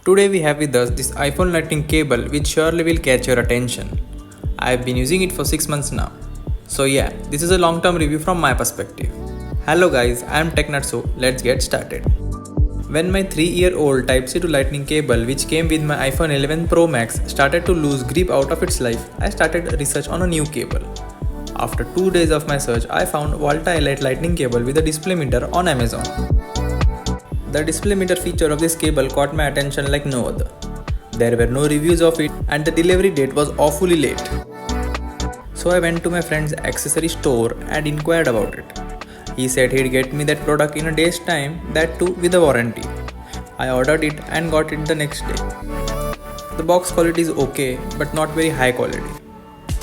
Today we have with us this iPhone Lightning cable which surely will catch your attention. I've been using it for 6 months now. So yeah, this is a long term review from my perspective. Hello guys, I am TechNut, so let's get started. When my 3-year-old Type-C to Lightning cable which came with my iPhone 11 Pro Max started to lose grip out of its life, I started research on a new cable. After 2 days of my search, I found Volta Elite Lightning cable with a display meter on Amazon. The display meter feature of this cable caught my attention like no other. There were no reviews of it and the delivery date was awfully late. So I went to my friend's accessory store and inquired about it. He said he'd get me that product in a day's time, that too with a warranty. I ordered it and got it the next day. The box quality is okay but not very high quality.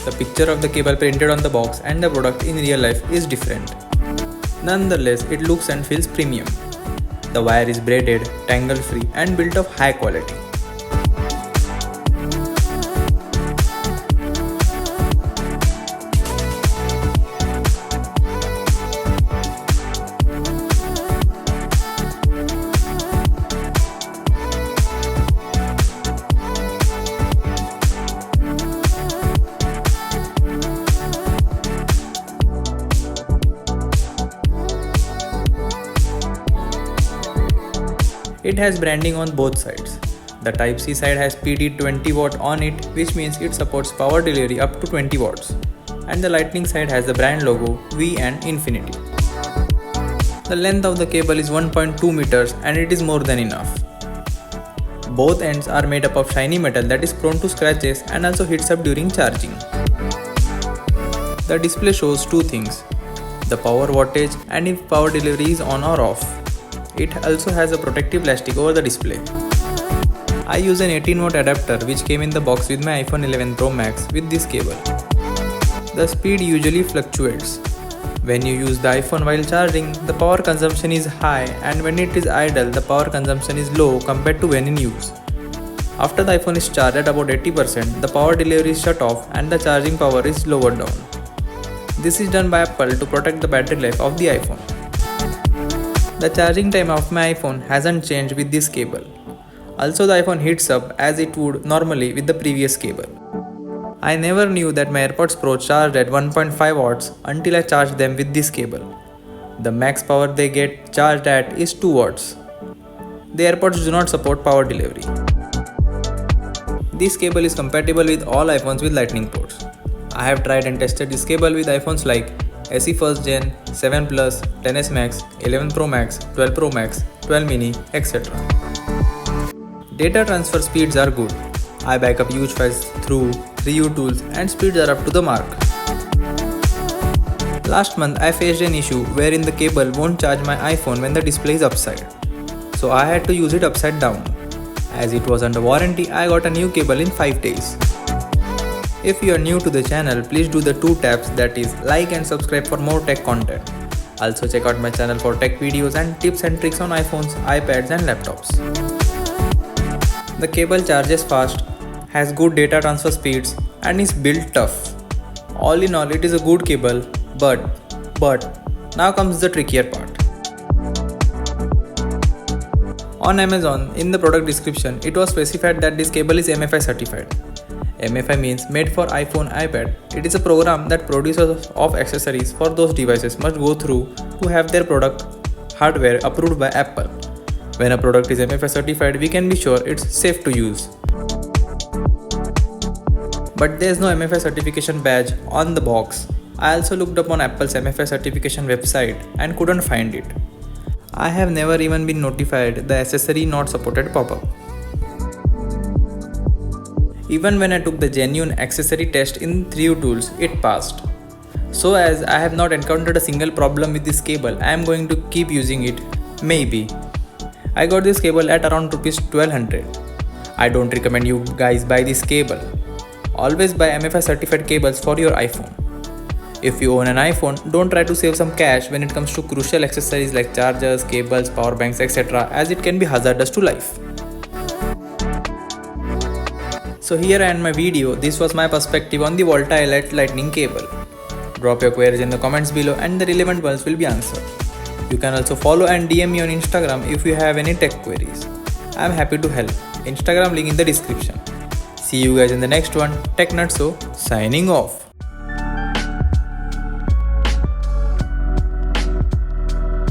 The picture of the cable printed on the box and the product in real life is different. Nonetheless, it looks and feels premium. The wire is braided, tangle-free and built of high quality. It has branding on both sides. The Type-C side has PD 20W on it, which means it supports power delivery up to 20 watts. And the Lightning side has the brand logo V and Infinity. The length of the cable is 1.2 meters and it is more than enough. Both ends are made up of shiny metal that is prone to scratches and also heats up during charging. The display shows two things: the power wattage and if power delivery is on or off. It also has a protective plastic over the display. I use an 18W adapter which came in the box with my iPhone 11 Pro Max with this cable. The speed usually fluctuates. When you use the iPhone while charging, the power consumption is high, and when it is idle, the power consumption is low compared to when in use. After the iPhone is charged at about 80%, the power delivery is shut off and the charging power is lowered down. This is done by Apple to protect the battery life of the iPhone. The charging time of my iPhone hasn't changed with this cable. Also, the iPhone heats up as it would normally with the previous cable. I never knew that my AirPods Pro charged at 1.5 watts until I charged them with this cable. The max power they get charged at is 2 watts. The AirPods do not support power delivery. This cable is compatible with all iPhones with Lightning ports. I have tried and tested this cable with iPhones like SE First Gen, 7 Plus, 10s Max, 11 Pro Max, 12 Pro Max, 12 Mini, etc. Data transfer speeds are good. I back up huge files through 3U tools and speeds are up to the mark. Last month I faced an issue wherein the cable won't charge my iPhone when the display is upside. So I had to use it upside down. As it was under warranty, I got a new cable in 5 days. If you are new to the channel, please do the 2 taps, that is like and subscribe for more tech content. Also check out my channel for tech videos and tips and tricks on iPhones, iPads and laptops. The cable charges fast, has good data transfer speeds and is built tough. All in all, it is a good cable, but now comes the trickier part. On Amazon, in the product description, it was specified that this cable is MFI certified. MFI means made for iPhone, iPad. It is a program that producers of accessories for those devices must go through to have their product hardware approved by Apple. When a product is MFI certified, we can be sure it's safe to use. But there is no MFI certification badge on the box. I also looked up on Apple's MFI certification website and couldn't find it. I have never even been notified the accessory not supported pop-up. Even when I took the genuine accessory test in 3U tools, it passed. So as I have not encountered a single problem with this cable, I am going to keep using it, maybe. I got this cable at around Rs 1200. I don't recommend you guys buy this cable. Always buy MFI certified cables for your iPhone. If you own an iPhone, don't try to save some cash when it comes to crucial accessories like chargers, cables, power banks, etc., as it can be hazardous to life. So here I end my video. This was my perspective on the Volta Elite Lightning cable. Drop your queries in the comments below and the relevant ones will be answered. You can also follow and DM me on Instagram if you have any tech queries. I am happy to help. Instagram link in the description. See you guys in the next one. Tech Nutso signing off.